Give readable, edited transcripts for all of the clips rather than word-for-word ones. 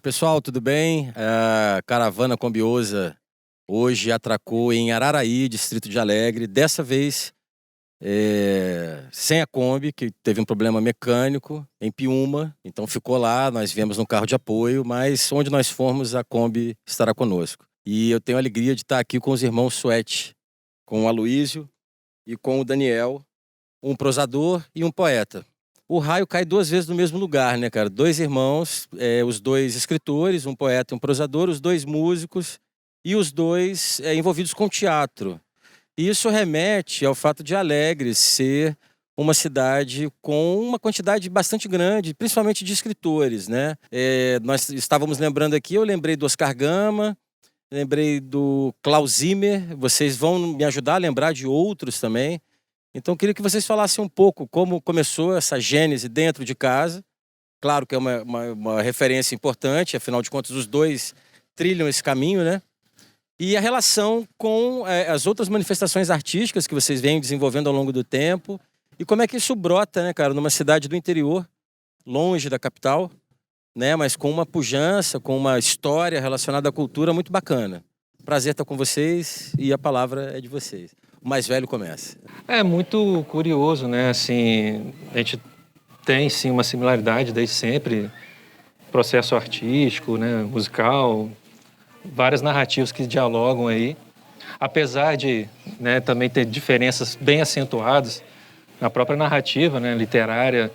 Pessoal, tudo bem? A caravana Kombiosa hoje atracou em Araraí, distrito de Alegre. Dessa vez, sem a Kombi, que teve um problema mecânico, em Piúma. Então ficou lá, nós viemos no carro de apoio, mas onde nós formos, a Kombi estará conosco. E eu tenho a alegria de estar aqui com os irmãos Suete, com o Aloísio e com o Daniel, um prosador e um poeta. O raio cai duas vezes no mesmo lugar, né, cara? Dois irmãos, os dois escritores, um poeta e um prosador, os dois músicos e os dois envolvidos com teatro. E isso remete ao fato de Alegre ser uma cidade com uma quantidade bastante grande, principalmente de escritores, né? Nós estávamos lembrando aqui, eu lembrei do Oscar Gama, lembrei do Klaus Zimmer, vocês vão me ajudar a lembrar de outros também. Então, eu queria que vocês falassem um pouco como começou essa gênese dentro de casa. Claro que é uma referência importante, afinal de contas, os dois trilham esse caminho, né? E a relação com as outras manifestações artísticas que vocês vêm desenvolvendo ao longo do tempo. E como é que isso brota, né, cara, numa cidade do interior, longe da capital, né? Mas com uma pujança, com uma história relacionada à cultura muito bacana. Prazer estar com vocês e a palavra é de vocês. O mais velho começa. É muito curioso, né? Assim, a gente tem sim uma similaridade desde sempre, processo artístico, né? Musical, várias narrativas que dialogam aí, apesar de, né, também ter diferenças bem acentuadas na própria narrativa, né, literária.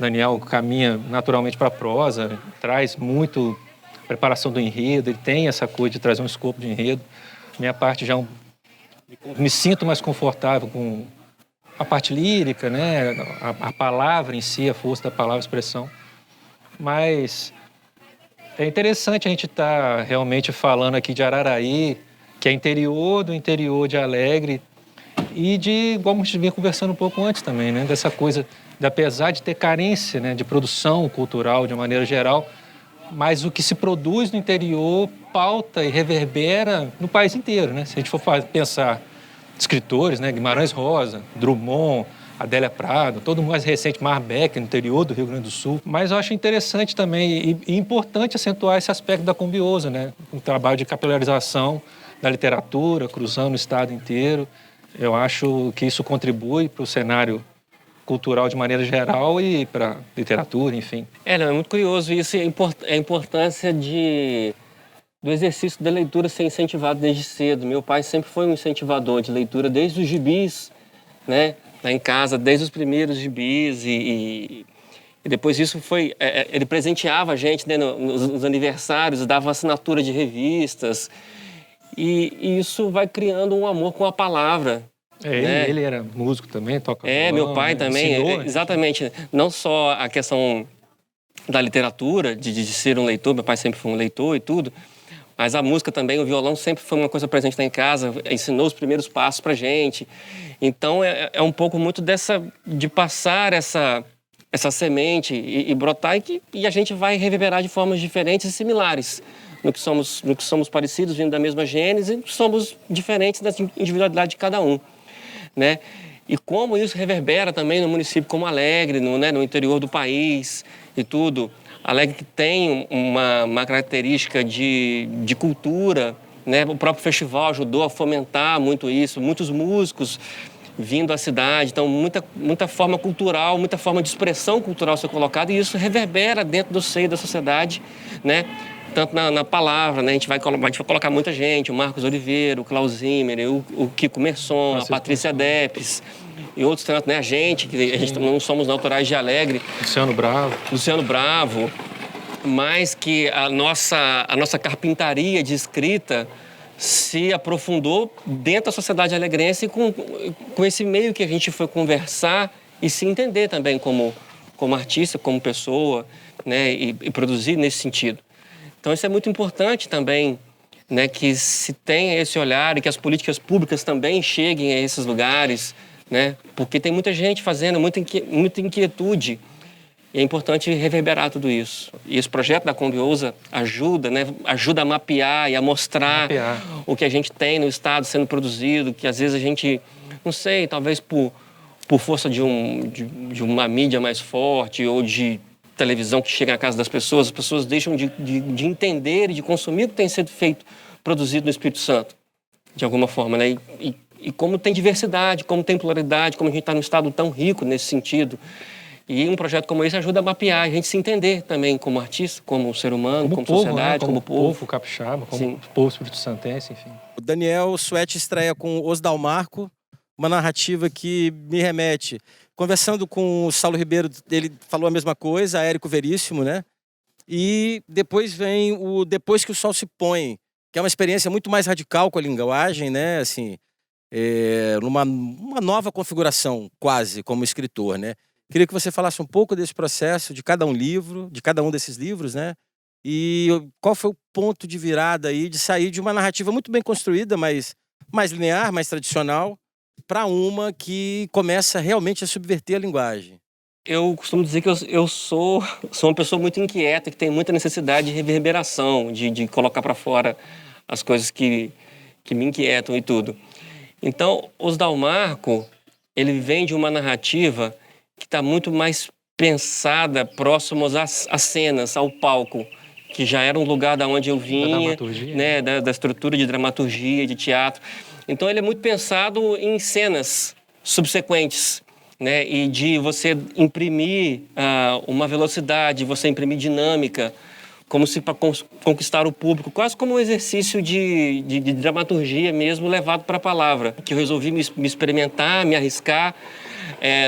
Daniel caminha naturalmente para a prosa, traz muito preparação do enredo, ele tem essa coisa de trazer um escopo de enredo. Minha parte já me sinto mais confortável com a parte lírica, né? A palavra em si, a força da palavra, a expressão. Mas é interessante a gente estar realmente falando aqui de Araraí, que é interior do interior de Alegre, e de, como a gente vinha conversando um pouco antes também, né? Dessa coisa, apesar de ter carência, né, de produção cultural de uma maneira geral, mas o que se produz no interior pauta e reverbera no país inteiro, né? Se a gente for pensar escritores, né? Guimarães Rosa, Drummond, Adélia Prado, todo mais recente, Marbeck, no interior do Rio Grande do Sul. Mas eu acho interessante também e importante acentuar esse aspecto da Kombiosa, né? Um trabalho de capilarização da literatura, cruzando o estado inteiro. Eu acho que isso contribui para o cenário cultural de maneira geral e para literatura, enfim. Não, é muito curioso isso, a importância do exercício da leitura ser incentivado desde cedo. Meu pai sempre foi um incentivador de leitura desde os gibis, né? Lá em casa, desde os primeiros gibis e depois isso foi... ele presenteava a gente, né, nos aniversários, dava assinatura de revistas e isso vai criando um amor com a palavra. Né? Ele era músico também, toca violão, meu pai, né? Também, ensinou, exatamente. Não só a questão da literatura, de ser um leitor, meu pai sempre foi um leitor e tudo, mas a música também, o violão sempre foi uma coisa presente lá em casa, ensinou os primeiros passos pra gente. Então é um pouco muito de passar essa semente e brotar e a gente vai reverberar de formas diferentes e similares. No que somos parecidos, vindo da mesma gênese, somos diferentes da individualidade de cada um. Né? E como isso reverbera também no município como Alegre, no interior do país e tudo. Alegre que tem uma característica de cultura, né? O próprio festival ajudou a fomentar muito isso, muitos músicos vindo à cidade, então muita forma cultural, muita forma de expressão cultural ser colocada e isso reverbera dentro do seio da sociedade, né? Tanto na palavra, né? A gente vai colocar muita gente, o Marcos Oliveira, o Klaus Zimmer, o Kiko Merson, a Patrícia Depes e outros tantos, né? A gente não somos autorais de Alegre. Luciano Bravo, mas que a nossa carpintaria de escrita se aprofundou dentro da sociedade alegrense com esse meio que a gente foi conversar e se entender também como artista, como pessoa, né? E produzir nesse sentido. Então, isso é muito importante também, né, que se tenha esse olhar e que as políticas públicas também cheguem a esses lugares, né, porque tem muita gente fazendo, muita inquietude, e é importante reverberar tudo isso. E esse projeto da Kombiosa ajuda, né, ajuda a mapear e a mostrar o que a gente tem no estado sendo produzido, que às vezes a gente, não sei, talvez por força de uma mídia mais forte ou de televisão que chega à casa das pessoas, as pessoas deixam de entender e de consumir o que tem sido feito, produzido no Espírito Santo, de alguma forma, né? E como tem diversidade, como tem pluralidade, como a gente está num estado tão rico nesse sentido. E um projeto como esse ajuda a mapear, a gente se entender também como artista, como ser humano, como povo, sociedade, né? como povo. Capixaba, como povo espírito-santense, enfim. O Daniel Suete estreia com Os Dalmarco, uma narrativa que me remete. Conversando com o Saulo Ribeiro, ele falou a mesma coisa, a Érico Veríssimo, né? E depois vem o Depois que o Sol se Põe, que é uma experiência muito mais radical com a linguagem, né? Assim, uma nova configuração, quase, como escritor, né? Queria que você falasse um pouco desse processo, de cada um desses livros, né? E qual foi o ponto de virada aí de sair de uma narrativa muito bem construída, mas mais linear, mais tradicional, para uma que começa realmente a subverter a linguagem. Eu costumo dizer que eu sou uma pessoa muito inquieta, que tem muita necessidade de reverberação, de colocar para fora as coisas que me inquietam e tudo. Então, Os Dalmarco, ele vem de uma narrativa que está muito mais pensada próximos às cenas, ao palco, que já era um lugar da onde eu vinha, né, da estrutura de dramaturgia, de teatro. Então ele é muito pensado em cenas subsequentes, né, e de você imprimir uma velocidade, você imprimir dinâmica, como se para conquistar o público, quase como um exercício de dramaturgia mesmo levado para a palavra, que eu resolvi me experimentar, me arriscar.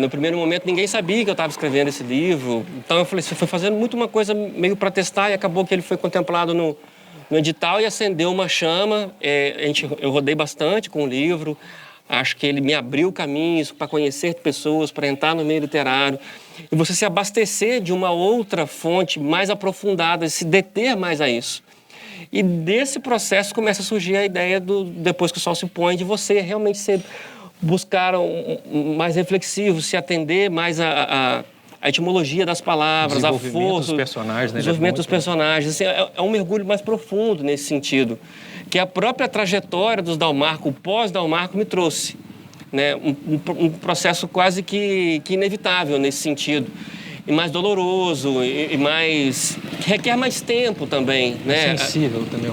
No primeiro momento ninguém sabia que eu estava escrevendo esse livro, então eu falei, você foi fazendo muito uma coisa meio para testar, e acabou que ele foi contemplado no edital e acendeu uma chama. Eu rodei bastante com o livro, acho que ele me abriu caminhos para conhecer pessoas, para entrar no meio literário, e você se abastecer de uma outra fonte mais aprofundada, se deter mais a isso. E desse processo começa a surgir a ideia do Depois que o Sol se Põe, de você realmente buscar mais reflexivo, se atender mais a etimologia das palavras, a força dos personagens, né? Desenvolvimento dos personagens. Assim, é um mergulho mais profundo nesse sentido, que a própria trajetória dos Dalmarco, o pós-Dalmarco, me trouxe, né? Um processo quase que inevitável nesse sentido, e mais doloroso, e mais que requer mais tempo também, né? Sensível também.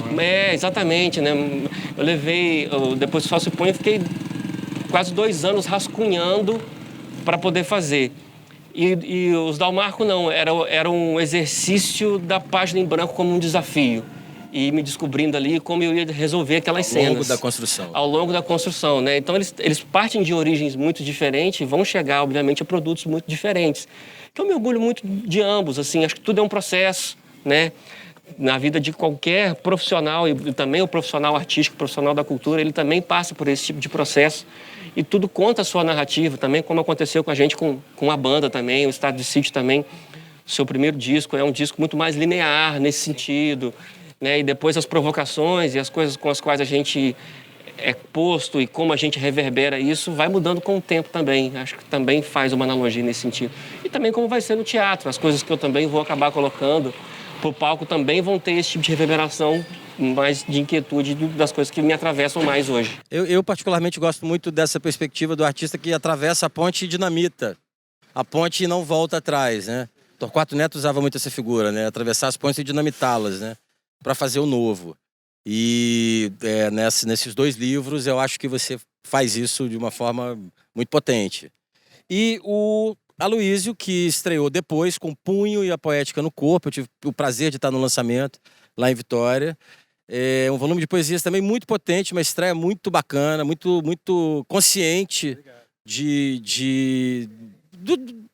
Exatamente, né? Eu levei, Depois que o Sol se Põe, eu fiquei quase 2 anos rascunhando para poder fazer. E Os Dalmarco não, era um exercício da página em branco como um desafio. E me descobrindo ali como eu ia resolver aquelas cenas. Ao longo da construção. Ao longo da construção, né? Então eles partem de origens muito diferentes e vão chegar, obviamente, a produtos muito diferentes. Então eu me orgulho muito de ambos, assim, acho que tudo é um processo, né? Na vida de qualquer profissional, e também o profissional artístico, o profissional da cultura, ele também passa por esse tipo de processo. E tudo conta a sua narrativa também, como aconteceu com a gente, com a banda também, o Estado de Sítio também. O seu primeiro disco é um disco muito mais linear nesse sentido, né? E depois as provocações e as coisas com as quais a gente é posto e como a gente reverbera isso, vai mudando com o tempo também. Acho que também faz uma analogia nesse sentido. E também como vai ser no teatro, as coisas que eu também vou acabar colocando para o palco também vão ter esse tipo de reverberação, mais de inquietude das coisas que me atravessam mais hoje. Eu particularmente gosto muito dessa perspectiva do artista que atravessa a ponte e dinamita. A ponte e não volta atrás, né? Torquato Neto usava muito essa figura, né? Atravessar as pontes e dinamitá-las, né? Para fazer o novo. E nesses 2 livros eu acho que você faz isso de uma forma muito potente. E o Aloísio, que estreou depois com Punho e a Poética no Corpo. Eu tive o prazer de estar no lançamento lá em Vitória. É um volume de poesias também muito potente, uma estreia muito bacana, muito, muito consciente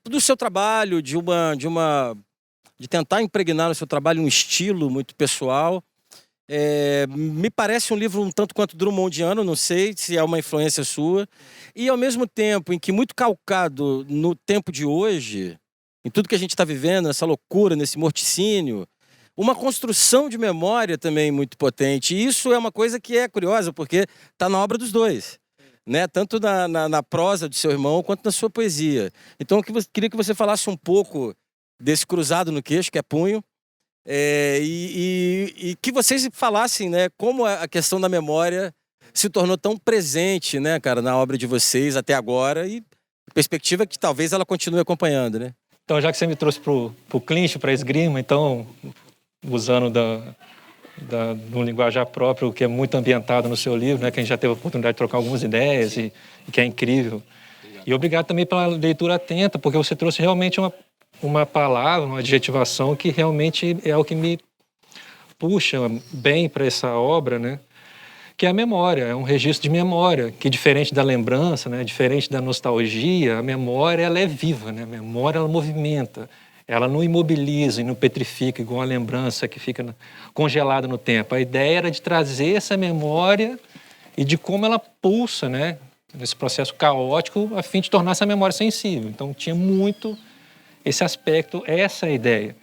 do seu trabalho, de tentar impregnar no seu trabalho um estilo muito pessoal. Me parece um livro um tanto quanto drummondiano, não sei se é uma influência sua, e ao mesmo tempo em que muito calcado no tempo de hoje, em tudo que a gente está vivendo, nessa loucura, nesse morticínio, uma construção de memória também muito potente. E isso é uma coisa que é curiosa, porque está na obra dos dois, né? Tanto na prosa de seu irmão, quanto na sua poesia. Então eu queria que você falasse um pouco desse cruzado no queixo, que é Punho, e que vocês falassem, né, como a questão da memória se tornou tão presente, né, cara, na obra de vocês até agora, e perspectiva que talvez ela continue acompanhando, né? Então, já que você me trouxe para o clinch, para a esgrima, então, usando de um linguajar próprio que é muito ambientado no seu livro, né, que a gente já teve a oportunidade de trocar algumas ideias e que é incrível. E obrigado também pela leitura atenta, porque você trouxe realmente uma palavra, uma adjetivação que realmente é o que me puxa bem para essa obra, né? Que é a memória, é um registro de memória, que diferente da lembrança, né? Diferente da nostalgia, a memória ela é viva, né? A memória ela movimenta, ela não imobiliza e não petrifica igual a lembrança que fica congelada no tempo. A ideia era de trazer essa memória e de como ela pulsa, né? Nesse processo caótico, a fim de tornar essa memória sensível. Então, tinha muito esse aspecto, essa ideia.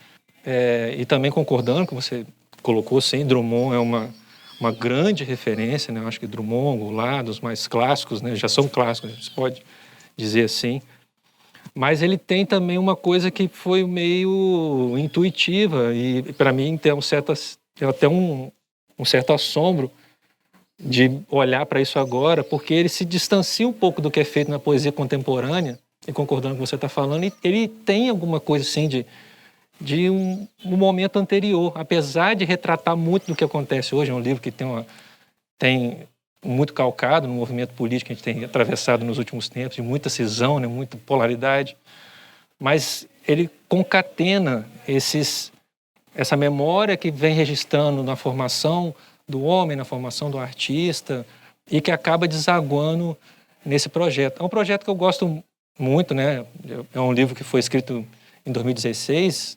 E também concordando com você colocou, sim, Drummond é uma grande referência, né? Eu acho que Drummond, Goulart, dos mais clássicos, né? Já são clássicos, a gente pode dizer assim. Mas ele tem também uma coisa que foi meio intuitiva e, para mim, tem até um certo assombro de olhar para isso agora, porque ele se distancia um pouco do que é feito na poesia contemporânea, e concordando com o que você está falando, e ele tem alguma coisa assim de um momento anterior, apesar de retratar muito do que acontece hoje. É um livro que tem muito calcado no movimento político que a gente tem atravessado nos últimos tempos, de muita cisão, né, muita polaridade, mas ele concatena essa memória que vem registrando na formação do homem, na formação do artista, e que acaba desaguando nesse projeto. É um projeto que eu gosto muito, né? É um livro que foi escrito em 2016,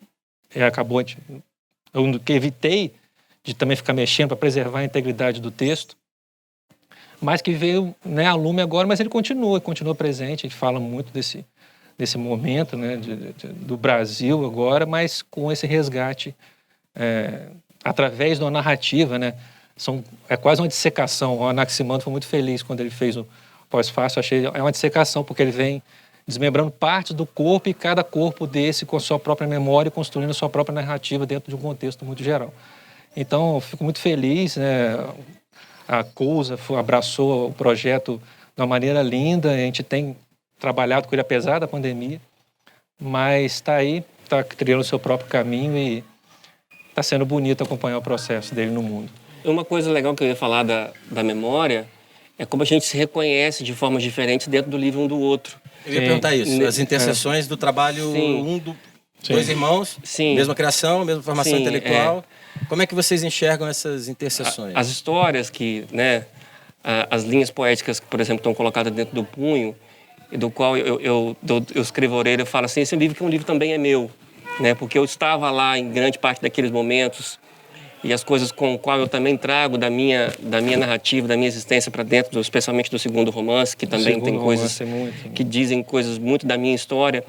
eu que evitei de também ficar mexendo para preservar a integridade do texto, mas que veio, né, a lume agora, mas ele continua presente, a gente fala muito desse momento, né, do Brasil agora, mas com esse resgate através de uma narrativa, né? É quase uma dissecação. O Anaximandro foi muito feliz quando ele fez o Pós-Fácil. Achei é uma dissecação, porque ele vem desmembrando partes do corpo e cada corpo desse com a sua própria memória e construindo a sua própria narrativa dentro de um contexto muito geral. Então, eu fico muito feliz, né? A Cousa abraçou o projeto de uma maneira linda, a gente tem trabalhado com ele apesar da pandemia, mas está aí, está criando o seu próprio caminho e está sendo bonito acompanhar o processo dele no mundo. Uma coisa legal que eu ia falar da memória é como a gente se reconhece de formas diferentes dentro do livro um do outro. Eu ia perguntar isso, as interseções do trabalho dois irmãos, Sim. mesma criação, mesma formação intelectual. Como é que vocês enxergam essas interseções? As histórias que, né, as linhas poéticas que, por exemplo, estão colocadas dentro do punho, do qual eu escrevo a orelha, eu falo assim, esse livro que é um livro também é meu, né, porque eu estava lá em grande parte daqueles momentos e as coisas com o qual eu também trago da minha narrativa, da minha existência para dentro, especialmente do segundo romance, que também tem coisas que dizem coisas muito da minha história.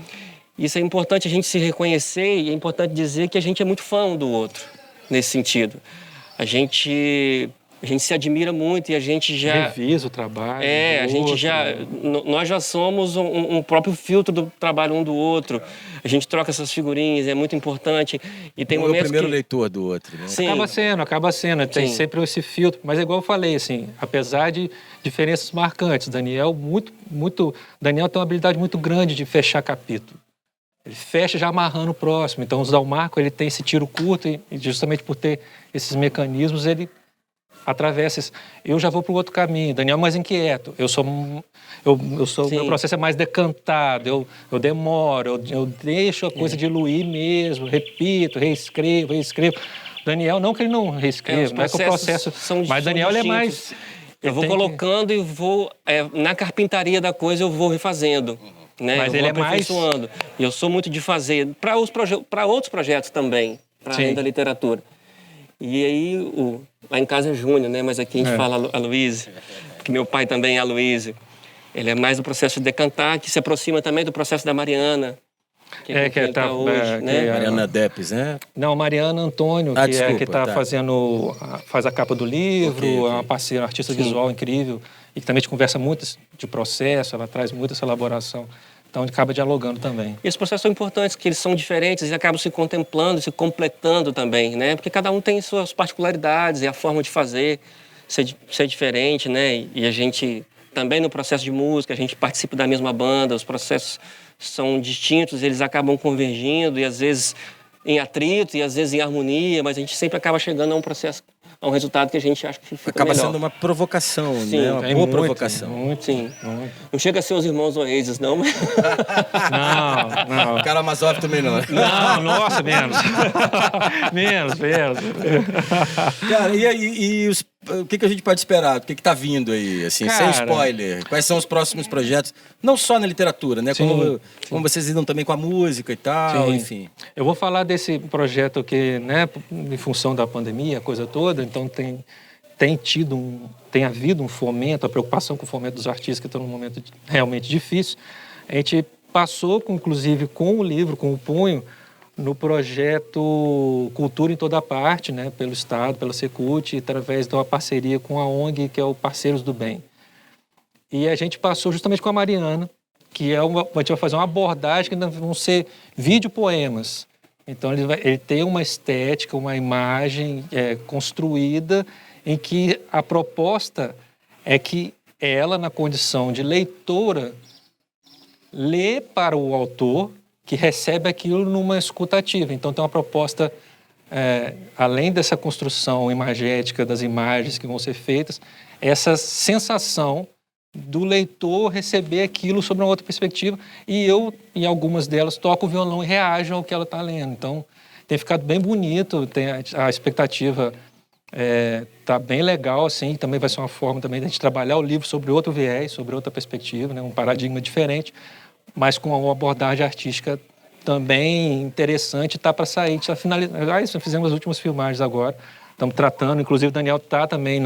Isso é importante a gente se reconhecer e é importante dizer que a gente é muito fã um do outro, nesse sentido. A gente se admira muito e a gente já... Revisa o trabalho. A gente já... Nós já somos um próprio filtro do trabalho um do outro. A gente troca essas figurinhas, é muito importante. E tem momentos é o primeiro leitor do outro, né? Sim. Acaba sendo. Tem sempre esse filtro. Mas é igual eu falei, assim, apesar de diferenças marcantes, Daniel Daniel tem uma habilidade muito grande de fechar capítulo. Ele fecha já amarrando o próximo. Então, o Dalmarco, ele tem esse tiro curto e justamente por ter esses mecanismos, ele atravessa. Eu já vou para o outro caminho. Daniel é mais inquieto. Meu processo é mais decantado. Eu demoro. Eu deixo a coisa diluir mesmo. Repito, reescrevo. Daniel, não que ele não reescreva, não é que o processo... Mas Daniel, ele é mais... Eu vou colocando e vou... na carpintaria da coisa, eu vou refazendo. Né? Mas ele é mais... E eu sou muito de fazer para outros projetos também, para além da literatura. E aí, lá em casa é Júnior, né? Mas aqui a gente fala Aloysio, porque meu pai também é Aloysio. Ele é mais do processo de decantar, que se aproxima também do processo da Mariana. Que tá hoje, né? Mariana Depes, né? Não, Mariana Antônio, que está faz a capa do livro, é uma parceira, artista visual incrível, e que também te conversa muito de processo, ela traz muito essa elaboração. Então, a gente acaba dialogando também. E esses processos são importantes, que eles são diferentes e acabam se contemplando, se completando também, né? Porque cada um tem suas particularidades e a forma de fazer ser diferente, né? E a gente também no processo de música, a gente participa da mesma banda, os processos são distintos, eles acabam convergindo e às vezes em atrito e às vezes em harmonia, mas a gente sempre acaba chegando a um processo, a um resultado que a gente acha que fica Acaba melhor. sendo uma provocação, Sim, né? Uma boa muito, provocação. Muito, Sim. muito. Não chega a ser os irmãos Oasis, não, mas... Não. Karamazov também não. Não, nossa, menos. menos. Cara, e o que a gente pode esperar? O que tá vindo aí, assim, sem Cara, spoiler? Quais são os próximos projetos? Não só na literatura, né? Sim, Como vocês lidam também com a música e tal, Sim. enfim. Eu vou falar desse projeto que, né, em função da pandemia, a coisa toda, então tem havido um fomento, a preocupação com o fomento dos artistas que estão num momento realmente difícil. A gente passou, inclusive, com o livro, com o punho, no projeto Cultura em Toda Parte, né, pelo Estado, pela Secult, através de uma parceria com a ONG, que é o Parceiros do Bem. E a gente passou justamente com a Mariana, que a gente vai fazer uma abordagem que vão ser videopoemas. Então, ele tem uma estética, uma imagem construída em que a proposta é que ela, na condição de leitora, lê para o autor, que recebe aquilo numa escutativa. Então, tem uma proposta, além dessa construção imagética das imagens que vão ser feitas, essa sensação do leitor receber aquilo sob uma outra perspectiva, e eu, em algumas delas, toco o violão e reajo ao que ela está lendo. Então, tem ficado bem bonito, a expectativa tá bem legal, assim, também vai ser uma forma também de a gente trabalhar o livro sobre outro viés, sobre outra perspectiva, né, um paradigma diferente, mas com uma abordagem artística também interessante, tá para sair, está finalizando. Fizemos as últimas filmagens agora, estamos tratando, inclusive o Daniel tá também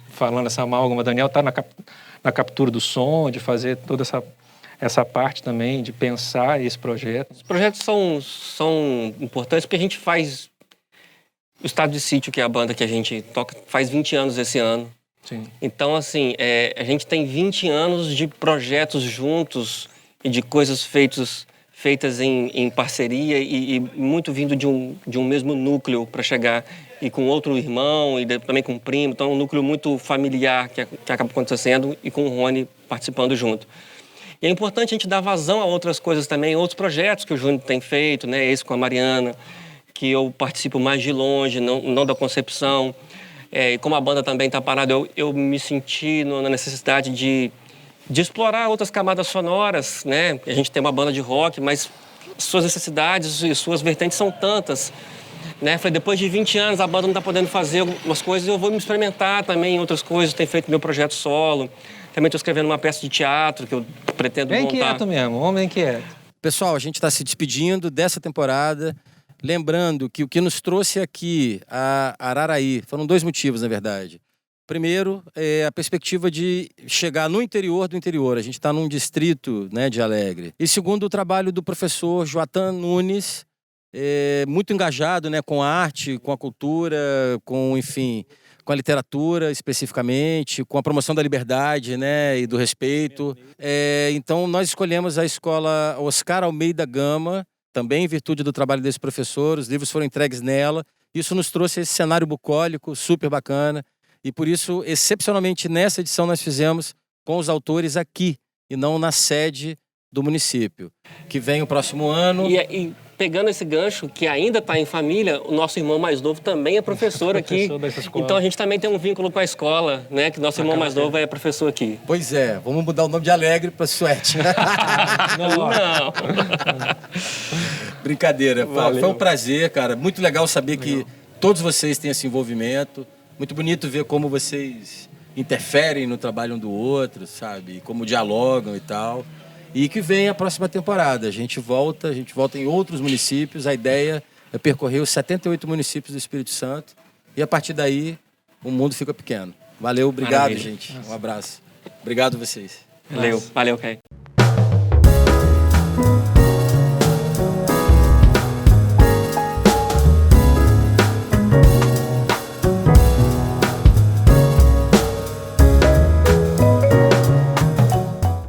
falando essa amálgama, o Daniel tá na captura do som, de fazer toda essa parte também, de pensar esse projeto. Os projetos são importantes porque a gente faz... O Estado de Sítio, que é a banda que a gente toca, faz 20 anos esse ano. Sim. Então, assim, a gente tem 20 anos de projetos juntos e de coisas feitas em parceria e muito vindo de um mesmo núcleo para chegar, e com outro irmão e também com um primo. Então, é um núcleo muito familiar que acaba acontecendo, e com o Rony participando junto. E é importante a gente dar vazão a outras coisas também, outros projetos que o Júnior tem feito, né? Esse com a Mariana, que eu participo mais de longe, não da concepção. E como a banda também está parada, eu me senti na necessidade de explorar outras camadas sonoras, né? A gente tem uma banda de rock, mas suas necessidades e suas vertentes são tantas, né? Falei, depois de 20 anos a banda não está podendo fazer algumas coisas, eu vou me experimentar também em outras coisas. Tenho feito meu projeto solo, também estou escrevendo uma peça de teatro que eu pretendo montar. Bem quieto mesmo, homem quieto. Pessoal, a gente está se despedindo dessa temporada. Lembrando que o que nos trouxe aqui a Araraí, foram 2 motivos, na verdade. Primeiro, a perspectiva de chegar no interior do interior. A gente está num distrito, né, de Alegre. E segundo, o trabalho do professor Joatan Nunes, muito engajado, né, com a arte, com a cultura, com a literatura especificamente, com a promoção da liberdade, né, e do respeito. Então, nós escolhemos a escola Oscar Almeida Gama, também em virtude do trabalho desse professor. Os livros foram entregues nela. Isso nos trouxe esse cenário bucólico, super bacana. E por isso, excepcionalmente nessa edição, nós fizemos com os autores aqui e não na sede do município. Que vem o próximo ano. E pegando esse gancho, que ainda está em família, o nosso irmão mais novo também é professor aqui. Então a gente também tem um vínculo com a escola, né? Que nosso irmão mais novo é professor aqui. Pois é, vamos mudar o nome de Alegre para Suete. Não. Brincadeira. Valeu. Foi um prazer, cara. Muito legal saber que todos vocês têm esse envolvimento. Muito bonito ver como vocês interferem no trabalho um do outro, sabe? Como dialogam e tal. E que vem a próxima temporada. A gente volta em outros municípios. A ideia é percorrer os 78 municípios do Espírito Santo. E a partir daí, o mundo fica pequeno. Valeu, obrigado, Maravilha. gente. Um abraço. Obrigado a vocês. Valeu, Caio.